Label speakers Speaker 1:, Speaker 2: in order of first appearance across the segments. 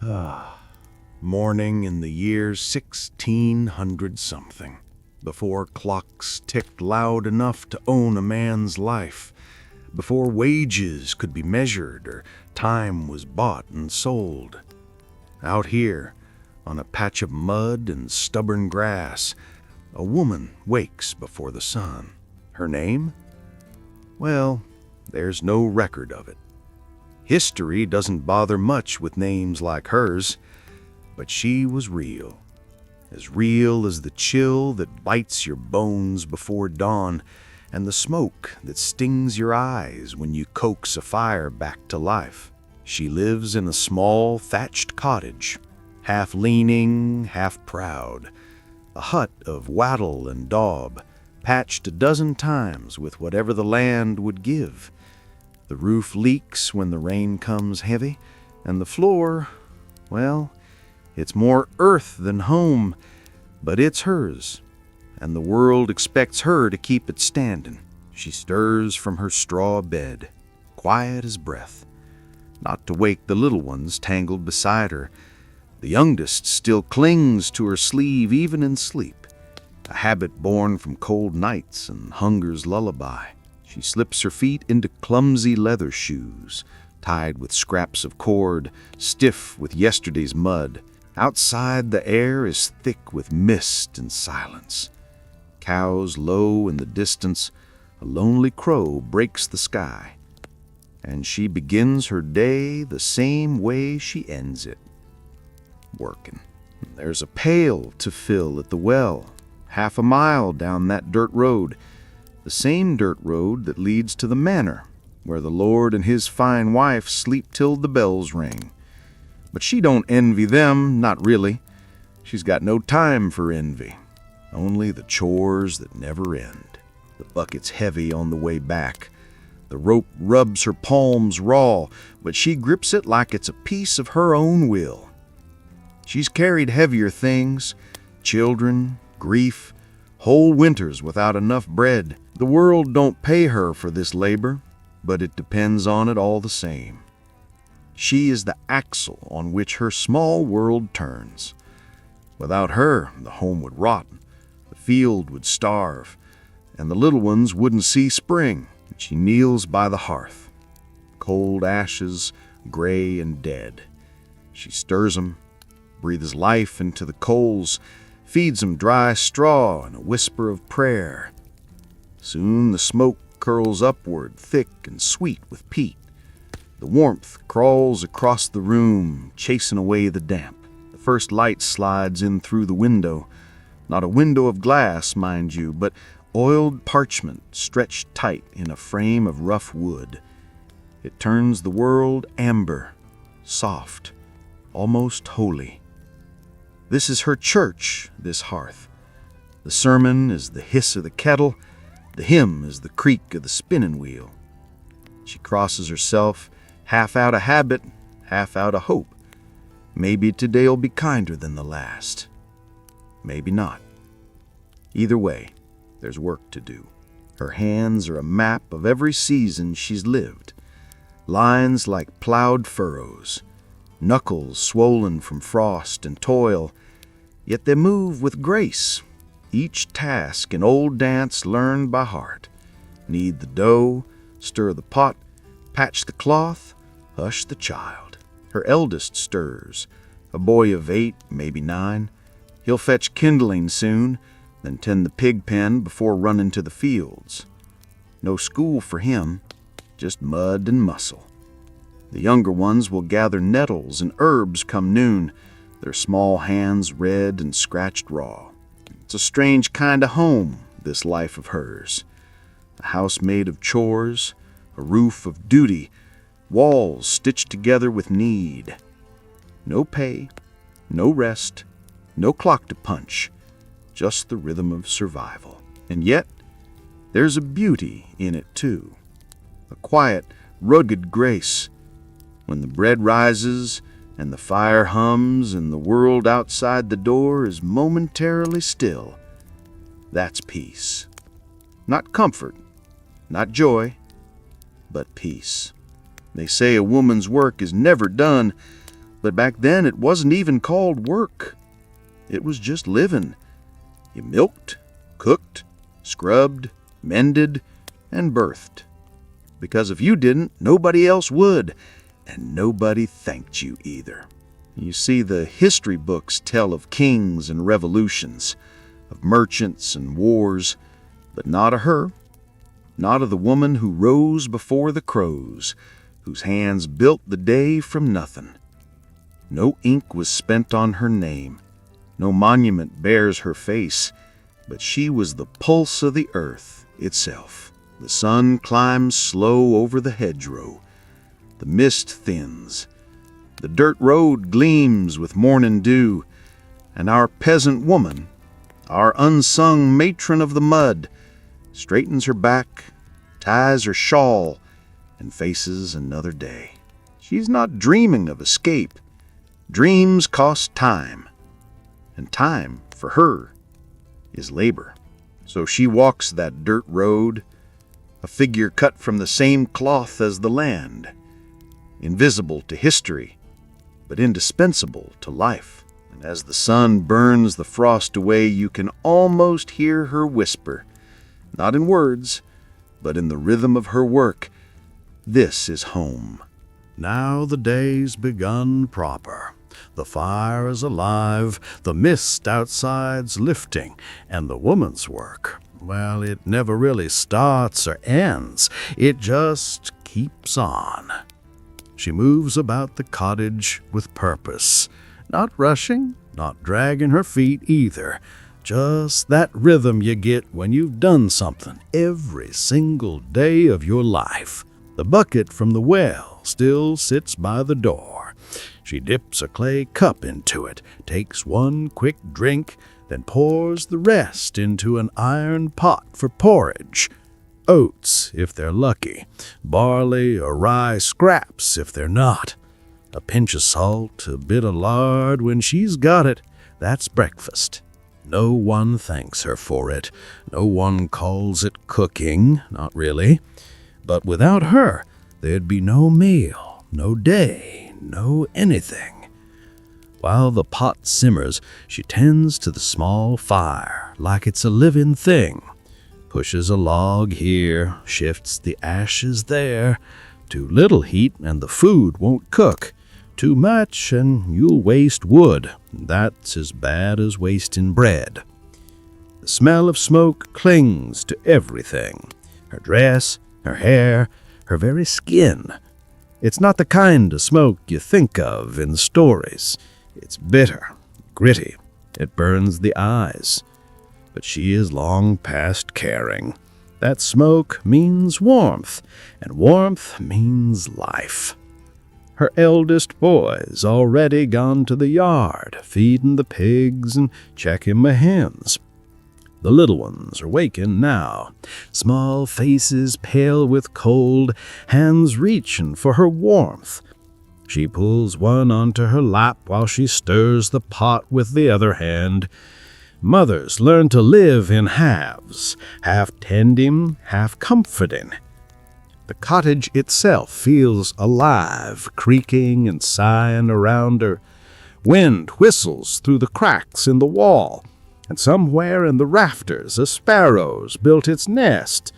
Speaker 1: Morning in the year 1600-something, before clocks ticked loud enough to own a man's life, before wages could be measured or time was bought and sold. Out here, on a patch of mud and stubborn grass, a woman wakes before the sun. Her name? Well, there's no record of it. History doesn't bother much with names like hers, but she was real as the chill that bites your bones before dawn and the smoke that stings your eyes when you coax a fire back to life. She lives in a small thatched cottage, half leaning, half proud, a hut of wattle and daub, patched a dozen times with whatever the land would give. The roof leaks when the rain comes heavy, and the floor, well, it's more earth than home, but it's hers, and the world expects her to keep it standing. She stirs from her straw bed, quiet as breath, not to wake the little ones tangled beside her. The youngest still clings to her sleeve even in sleep, a habit born from cold nights and hunger's lullaby. She slips her feet into clumsy leather shoes, tied with scraps of cord, stiff with yesterday's mud. Outside, the air is thick with mist and silence. Cows low in the distance, a lonely crow breaks the sky. And she begins her day the same way she ends it, working. There's a pail to fill at the well, half a mile down that dirt road, the same dirt road that leads to the manor, where the Lord and his fine wife sleep till the bells ring. But she don't envy them, not really. She's got no time for envy, only the chores that never end. The bucket's heavy on the way back. The rope rubs her palms raw, but she grips it like it's a piece of her own will. She's carried heavier things, children, grief, whole winters without enough bread. The world don't pay her for this labor, but it depends on it all the same. She is the axle on which her small world turns. Without her, the home would rot, the field would starve, and the little ones wouldn't see spring. She kneels by the hearth, cold ashes, gray and dead. She stirs 'em, breathes life into the coals, feeds 'em dry straw and a whisper of prayer. Soon the smoke curls upward, thick and sweet with peat. The warmth crawls across the room, chasing away the damp. The first light slides in through the window. Not a window of glass, mind you, but oiled parchment stretched tight in a frame of rough wood. It turns the world amber, soft, almost holy. This is her church, this hearth. The sermon is the hiss of the kettle. The hymn is the creak of the spinning wheel. She crosses herself, half out of habit, half out of hope. Maybe today'll be kinder than the last. Maybe not. Either way, there's work to do. Her hands are a map of every season she's lived. Lines like plowed furrows, knuckles swollen from frost and toil, yet they move with grace. Each task an old dance learned by heart. Knead the dough, stir the pot, patch the cloth, hush the child. Her eldest stirs, a boy of 8, maybe 9. He'll fetch kindling soon, then tend the pig pen before running to the fields. No school for him, just mud and muscle. The younger ones will gather nettles and herbs come noon, their small hands red and scratched raw. It's a strange kind of home, this life of hers. A house made of chores, a roof of duty, walls stitched together with need. No pay, no rest, no clock to punch, just the rhythm of survival. And yet, there's a beauty in it too, a quiet, rugged grace. When the bread rises and the fire hums and the world outside the door is momentarily still, that's peace. Not comfort, not joy, but peace. They say a woman's work is never done But back then it wasn't even called work. It was just living. You milked, cooked, scrubbed, mended, and birthed. Because if you didn't, nobody else would, and nobody thanked you either. You see, the history books tell of kings and revolutions, of merchants and wars, but not of her, not of the woman who rose before the crows, whose hands built the day from nothing. No ink was spent on her name, no monument bears her face, but she was the pulse of the earth itself. The sun climbs slow over the hedgerow, the mist thins, the dirt road gleams with morning dew, and our peasant woman, our unsung matron of the mud, straightens her back, ties her shawl, and faces another day. She's not dreaming of escape. Dreams cost time, and time, for her, is labor. So she walks that dirt road, a figure cut from the same cloth as the land, invisible to history, but indispensable to life. And as the sun burns the frost away, you can almost hear her whisper, not in words, but in the rhythm of her work, "This is home."
Speaker 2: Now the day's begun proper. The fire is alive, the mist outside's lifting, and the woman's work, well, it never really starts or ends. It just keeps on. She moves about the cottage with purpose, not rushing, not dragging her feet either. Just that rhythm you get when you've done something every single day of your life. The bucket from the well still sits by the door. She dips a clay cup into it, takes one quick drink, then pours the rest into an iron pot for porridge. Oats, if they're lucky, barley or rye scraps if they're not. A pinch of salt, a bit of lard when she's got it. That's breakfast. No one thanks her for it. No one calls it cooking, not really. But without her, there'd be no meal, no day, no anything. While the pot simmers, she tends to the small fire like it's a living thing. Pushes a log here, shifts the ashes there. Too little heat and the food won't cook. Too much and you'll waste wood. That's as bad as wasting bread. The smell of smoke clings to everything. Her dress, her hair, her very skin. It's not the kind of smoke you think of in stories. It's bitter, gritty. It burns the eyes. But she is long past caring. That smoke means warmth, and warmth means life. Her eldest boy's already gone to the yard, feeding the pigs and checking the hens. The little ones are waking now, small faces pale with cold, hands reaching for her warmth. She pulls one onto her lap while she stirs the pot with the other hand. Mothers learn to live in halves, half tending, half comforting. The cottage itself feels alive, creaking and sighing around her. Wind whistles through the cracks in the wall, and somewhere in the rafters a sparrow's built its nest.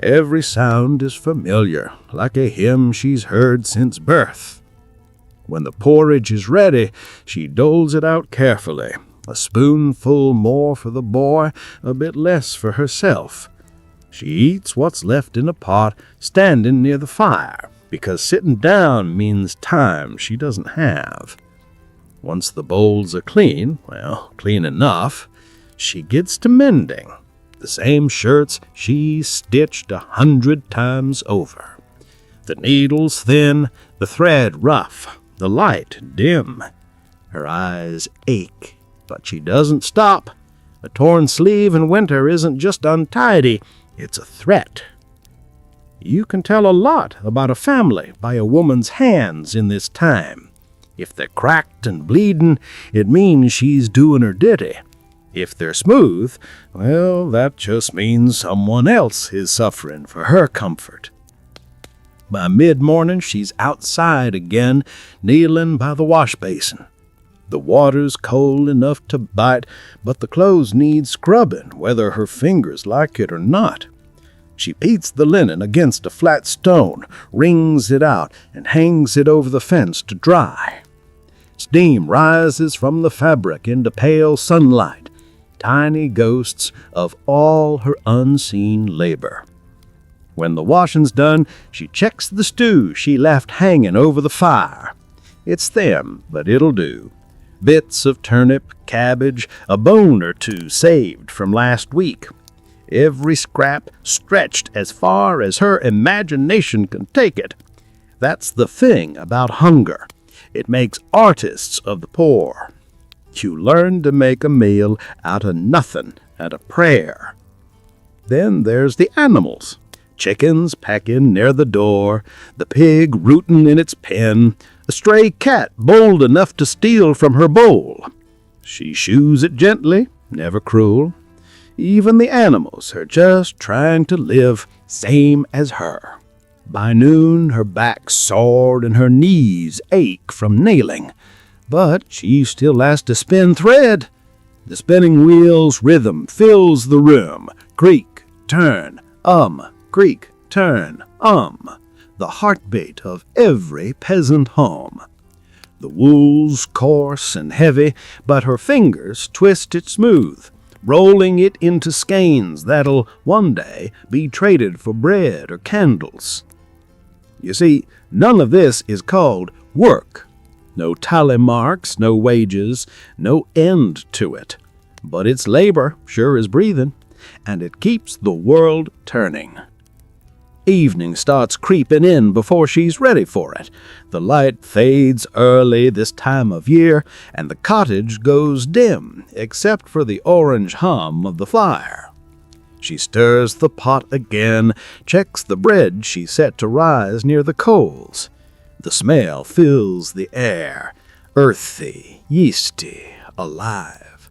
Speaker 2: Every sound is familiar, like a hymn she's heard since birth. When the porridge is ready, she doles it out carefully. A spoonful more for the boy, a bit less for herself. She eats what's left in a pot, standing near the fire, because sitting down means time she doesn't have. Once the bowls are clean, well, clean enough, she gets to mending. The same shirts she's stitched 100 times over. The needle's thin, the thread rough, the light dim. Her eyes ache. But she doesn't stop. A torn sleeve in winter isn't just untidy, it's a threat. You can tell a lot about a family by a woman's hands in this time. If they're cracked and bleeding, it means she's doing her duty. If they're smooth, well, that just means someone else is suffering for her comfort. By mid-morning, she's outside again, kneeling by the wash basin. The water's cold enough to bite, but the clothes need scrubbing, whether her fingers like it or not. She beats the linen against a flat stone, wrings it out, and hangs it over the fence to dry. Steam rises from the fabric into pale sunlight, tiny ghosts of all her unseen labor. When the washing's done, she checks the stew she left hanging over the fire. It's thin, but it'll do. Bits of turnip, cabbage, a bone or two saved from last week. Every scrap stretched as far as her imagination can take it. That's the thing about hunger. It makes artists of the poor. You learn to make a meal out of nothing and a prayer. Then there's the animals. Chickens pecking near the door, the pig rooting in its pen, a stray cat bold enough to steal from her bowl. She shoos it gently, never cruel. Even the animals are just trying to live same as her. By noon, her back's sore and her knees ache from nailing, but she still has to spin thread. The spinning wheel's rhythm fills the room. Creak, turn, creak, turn, the heartbeat of every peasant home. The wool's coarse and heavy, but her fingers twist it smooth, rolling it into skeins that'll one day be traded for bread or candles. You see, none of this is called work. No tally marks, no wages, no end to it. But it's labor, sure as breathing, and it keeps the world turning. Evening starts creeping in before she's ready for it. The light fades early this time of year, and the cottage goes dim, except for the orange hum of the fire. She stirs the pot again, checks the bread she set to rise near the coals. The smell fills the air, earthy, yeasty, alive.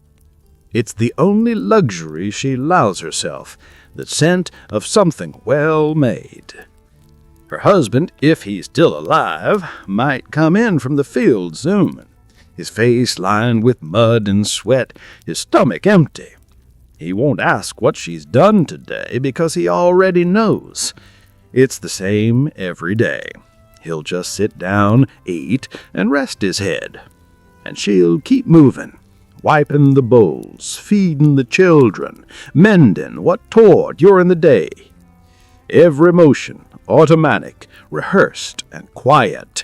Speaker 2: It's the only luxury she allows herself, the scent of something well made. Her husband, if he's still alive, might come in from the field soon, his face lined with mud and sweat, his stomach empty. He won't ask what she's done today because he already knows. It's the same every day. He'll just sit down, eat, and rest his head. And she'll keep moving, wiping the bowls, feeding the children, mending what tore during the day. Every motion automatic, rehearsed, and quiet.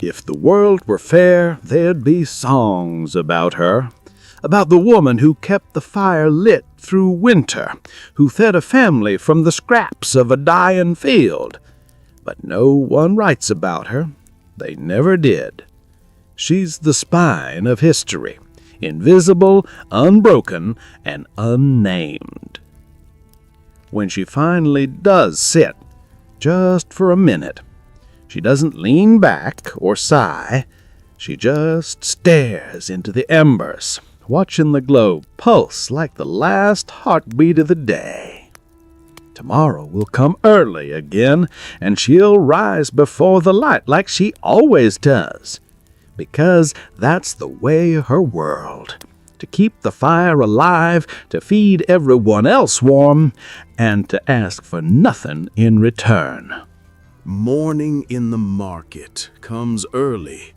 Speaker 2: If the world were fair, there'd be songs about her, about the woman who kept the fire lit through winter, who fed a family from the scraps of a dying field. But no one writes about her. They never did. She's the spine of history, invisible, unbroken, and unnamed. When she finally does sit, just for a minute, she doesn't lean back or sigh. She just stares into the embers, watching the glow pulse like the last heartbeat of the day. Tomorrow will come early again, and she'll rise before the light like she always does, because that's the way of her world, to keep the fire alive, to feed everyone else warm, and to ask for nothing in return.
Speaker 1: Morning in the market comes early.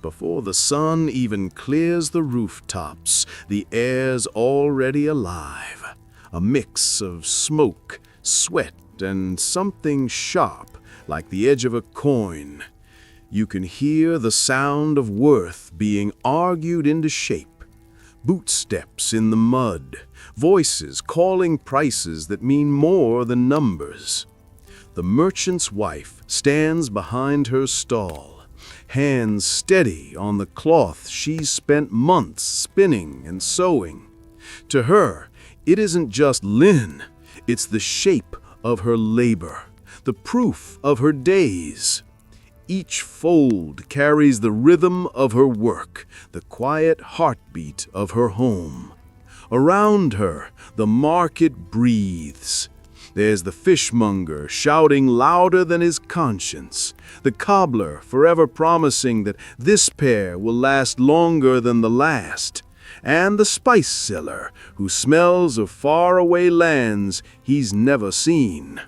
Speaker 1: Before the sun even clears the rooftops, the air's already alive. A mix of smoke, sweat, and something sharp, like the edge of a coin. You can hear the sound of worth being argued into shape. Bootsteps in the mud, voices calling prices that mean more than numbers. The merchant's wife stands behind her stall, hands steady on the cloth she's spent months spinning and sewing. To her, it isn't just linen, it's the shape of her labor, the proof of her days. Each fold carries the rhythm of her work, the quiet heartbeat of her home. Around her, the market breathes. There's the fishmonger shouting louder than his conscience, the cobbler forever promising that this pair will last longer than the last, and the spice seller who smells of faraway lands he's never seen.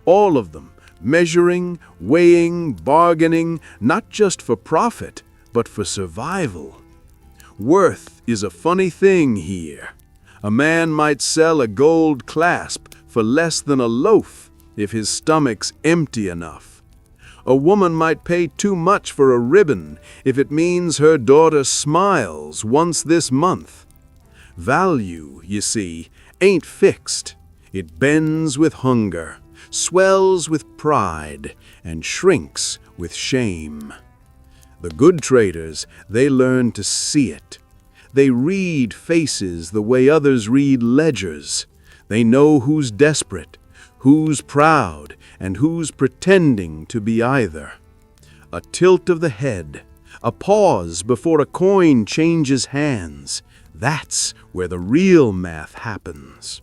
Speaker 1: All of them measuring, weighing, bargaining, not just for profit, but for survival. Worth is a funny thing here. A man might sell a gold clasp for less than a loaf if his stomach's empty enough. A woman might pay too much for a ribbon if it means her daughter smiles once this month. Value, you see, ain't fixed. It bends with hunger, swells with pride, and shrinks with shame. The good traders, they learn to see it. They read faces the way others read ledgers. They know who's desperate, who's proud, and who's pretending to be either. A tilt of the head, a pause before a coin changes hands. That's where the real math happens.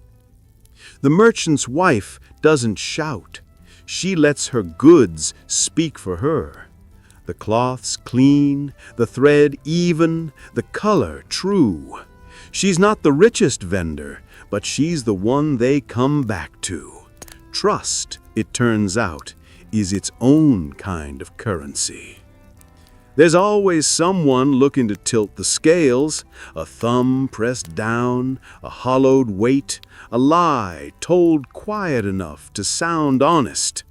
Speaker 1: The merchant's wife doesn't shout. She lets her goods speak for her. The cloth's clean, the thread even, the color true. She's not the richest vendor, but she's the one they come back to. Trust, it turns out, is its own kind of currency. There's always someone looking to tilt the scales, a thumb pressed down, a hollowed weight, a lie told quiet enough to sound honest.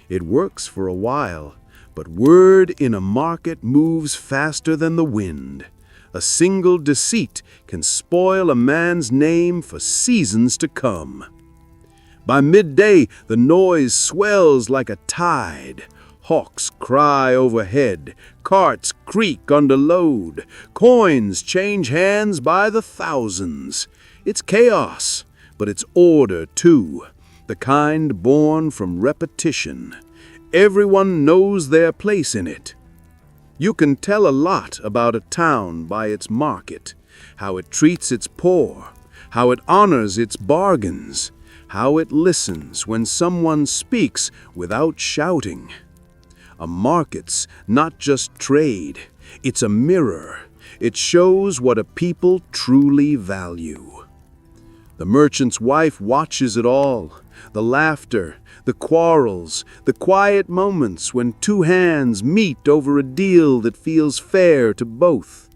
Speaker 1: It works for a while, but word in a market moves faster than the wind. A single deceit can spoil a man's name for seasons to come. By midday, the noise swells like a tide. Hawks cry overhead, carts creak under load, coins change hands by the thousands. It's chaos, but it's order too, the kind born from repetition. Everyone knows their place in it. You can tell a lot about a town by its market, how it treats its poor, how it honors its bargains, how it listens when someone speaks without shouting. A market's not just trade, it's a mirror. It shows what a people truly value. The merchant's wife watches it all, the laughter, the quarrels, the quiet moments when two hands meet over a deal that feels fair to both.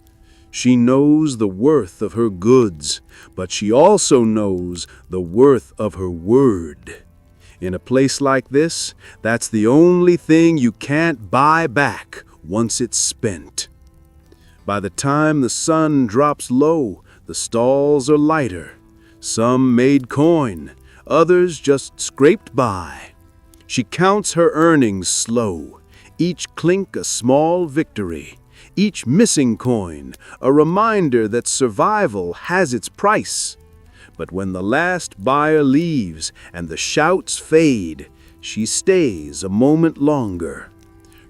Speaker 1: She knows the worth of her goods, but she also knows the worth of her word. In a place like this, that's the only thing you can't buy back once it's spent. By the time the sun drops low, the stalls are lighter. Some made coin, others just scraped by. She counts her earnings slow, each clink a small victory, each missing coin a reminder that survival has its price. But when the last buyer leaves and the shouts fade, she stays a moment longer.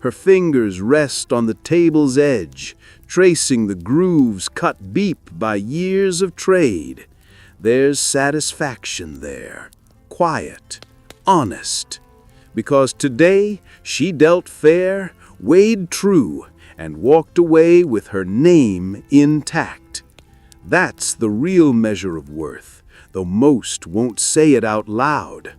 Speaker 1: Her fingers rest on the table's edge, tracing the grooves cut deep by years of trade. There's satisfaction there, quiet, honest. Because today she dealt fair, weighed true, and walked away with her name intact. That's the real measure of worth, though most won't say it out loud.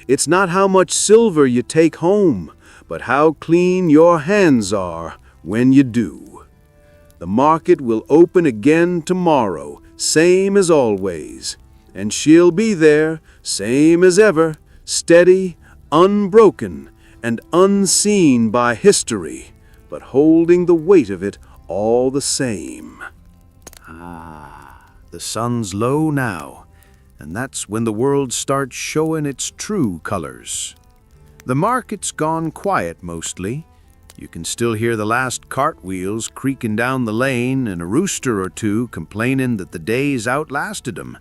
Speaker 1: It's not how much silver you take home, but how clean your hands are when you do. The market will open again tomorrow, same as always, and she'll be there, same as ever, steady, unbroken, and unseen by history, but holding the weight of it all the same.
Speaker 2: The sun's low now, and that's when the world starts showing its true colors. The market's gone quiet mostly. You can still hear the last cartwheels creaking down the lane and a rooster or two complaining that the day's outlasted 'em.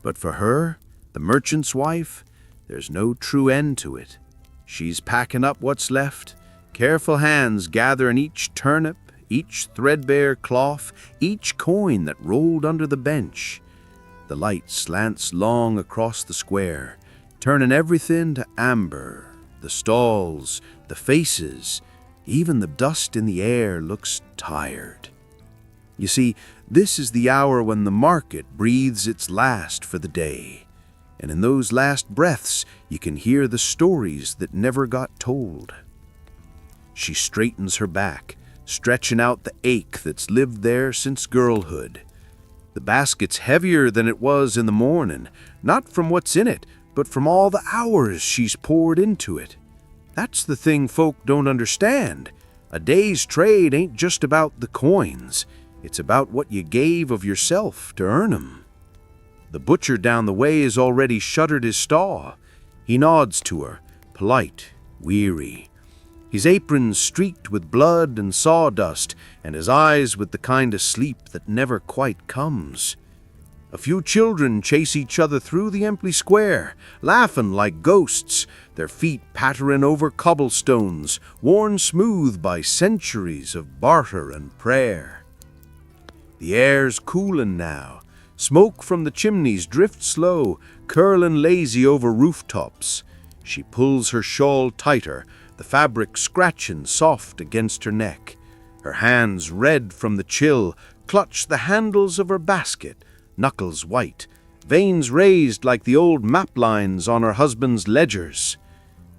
Speaker 2: But for her, the merchant's wife, there's no true end to it. She's packing up what's left, careful hands gathering each turnip, each threadbare cloth, each coin that rolled under the bench. The light slants long across the square,
Speaker 1: turning everything to amber. The stalls, the faces, even the dust in the air looks tired. You see, this is the hour when the market breathes its last for the day. And in those last breaths, you can hear the stories that never got told. She straightens her back, stretching out the ache that's lived there since girlhood. The basket's heavier than it was in the morning, not from what's in it, but from all the hours she's poured into it. That's the thing folk don't understand. A day's trade ain't just about the coins. It's about what you gave of yourself to earn 'em. The butcher down the way has already shuttered his stall. He nods to her, polite, weary. His apron's streaked with blood and sawdust, and his eyes with the kind of sleep that never quite comes. A few children chase each other through the empty square, laughing like ghosts, their feet pattering over cobblestones, worn smooth by centuries of barter and prayer. The air's cooling now. Smoke from the chimneys drifts low, curling lazy over rooftops. She pulls her shawl tighter, the fabric scratching soft against her neck. Her hands, red from the chill, clutch the handles of her basket, knuckles white, veins raised like the old map lines on her husband's ledgers.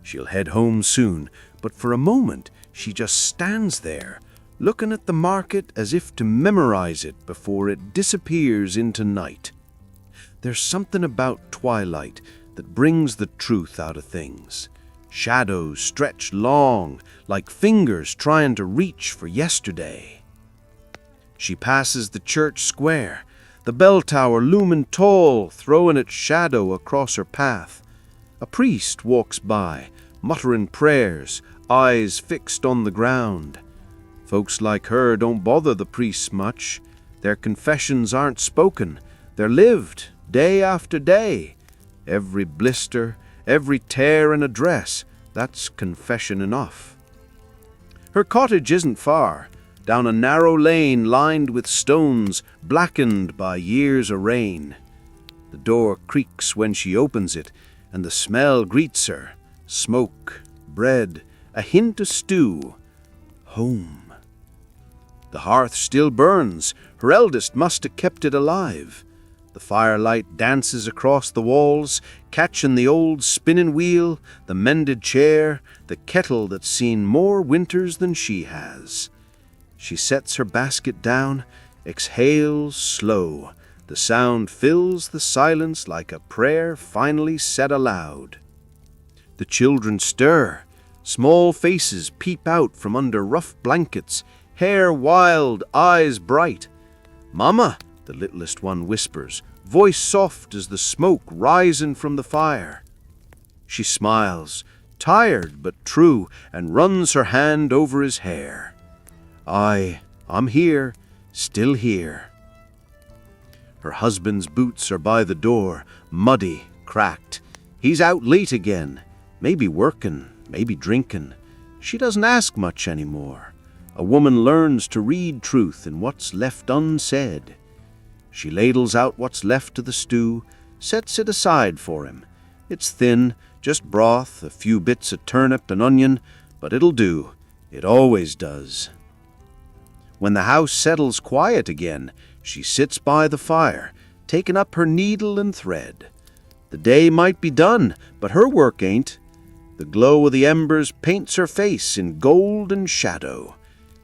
Speaker 1: She'll head home soon, but for a moment she just stands there, looking at the market as if to memorize it before it disappears into night. There's something about twilight that brings the truth out of things. Shadows stretch long, like fingers trying to reach for yesterday. She passes the church square, the bell tower looming tall, throwing its shadow across her path. A priest walks by, muttering prayers, eyes fixed on the ground. Folks like her don't bother the priests much. Their confessions aren't spoken. They're lived, day after day. Every blister, every tear in a dress, that's confession enough. Her cottage isn't far, down a narrow lane lined with stones blackened by years of rain. The door creaks when she opens it, and the smell greets her. Smoke, bread, a hint of stew. Home. The hearth still burns. Her eldest must have kept it alive. The firelight dances across the walls, catching the old spinning wheel, the mended chair, the kettle that's seen more winters than she has. She sets her basket down, exhales slow. The sound fills the silence like a prayer finally said aloud. The children stir. Small faces peep out from under rough blankets, hair wild, eyes bright. "Mama," the littlest one whispers, voice soft as the smoke rising from the fire. She smiles, tired but true, and runs her hand over his hair. I'm here, still here." Her husband's boots are by the door, muddy, cracked. He's out late again, maybe working, maybe drinking. She doesn't ask much anymore. A woman learns to read truth in what's left unsaid. She ladles out what's left of the stew, sets it aside for him. It's thin, just broth, a few bits of turnip and onion, but it'll do. It always does. When the house settles quiet again, she sits by the fire, taking up her needle and thread. The day might be done, but her work ain't. The glow of the embers paints her face in gold and shadow.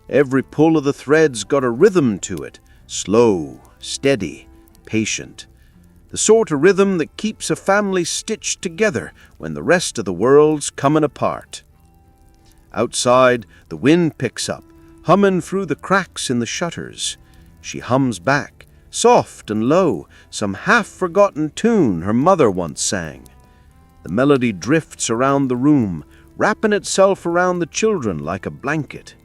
Speaker 1: Every pull of the thread's got a rhythm to it, slow, steady, patient. The sort of rhythm that keeps a family stitched together when the rest of the world's coming apart. Outside, the wind picks up, humming through the cracks in the shutters. She hums back, soft and low, some half-forgotten tune her mother once sang. The melody drifts around the room, wrapping itself around the children like a blanket.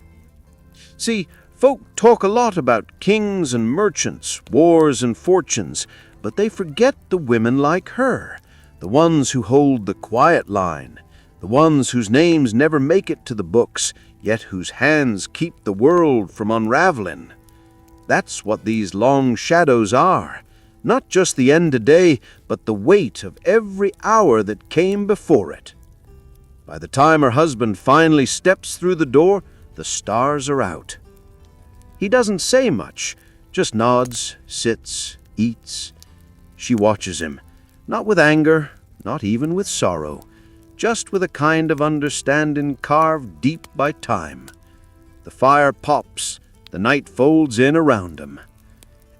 Speaker 1: See, folk talk a lot about kings and merchants, wars and fortunes, but they forget the women like her, the ones who hold the quiet line, the ones whose names never make it to the books, yet whose hands keep the world from unraveling. That's what these long shadows are, not just the end of day, but the weight of every hour that came before it. By the time her husband finally steps through the door, the stars are out. He doesn't say much, just nods, sits, eats. She watches him, not with anger, not even with sorrow, just with a kind of understanding carved deep by time. The fire pops, the night folds in around him.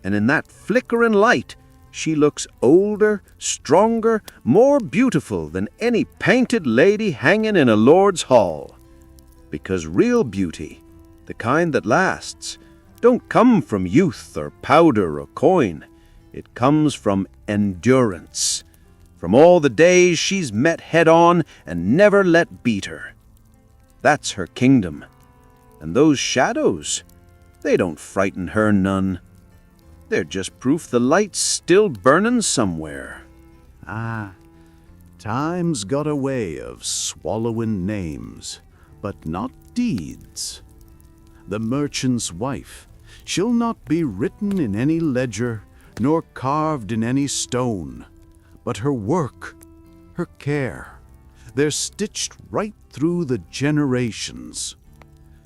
Speaker 1: And in that flickering light, she looks older, stronger, more beautiful than any painted lady hanging in a lord's hall. Because real beauty, the kind that lasts, don't come from youth or powder or coin. It comes from endurance, from all the days she's met head-on and never let beat her. That's her kingdom. And those shadows, they don't frighten her none. They're just proof the light's still burning somewhere.
Speaker 2: Time's got a way of swallowing names, but not deeds. The merchant's wife, she'll not be written in any ledger, nor carved in any stone, but her work, her care, they're stitched right through the generations.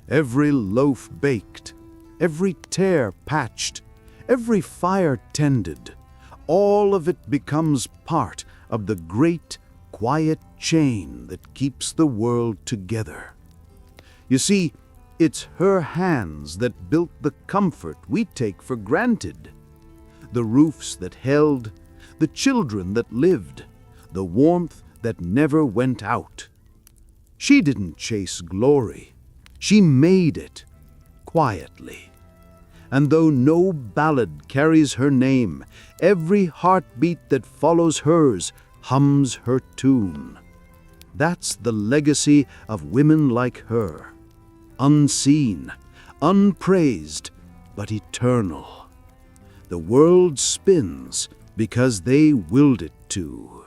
Speaker 2: Every loaf baked, every tear patched, every fire tended, all of it becomes part of the great, quiet chain that keeps the world together. You see, it's her hands that built the comfort we take for granted. The roofs that held, the children that lived, the warmth that never went out. She didn't chase glory. She made it, quietly. And though no ballad carries her name, every heartbeat that follows hers hums her tune. That's the legacy of women like her. Unseen, unpraised, but eternal. The world spins because they willed it to.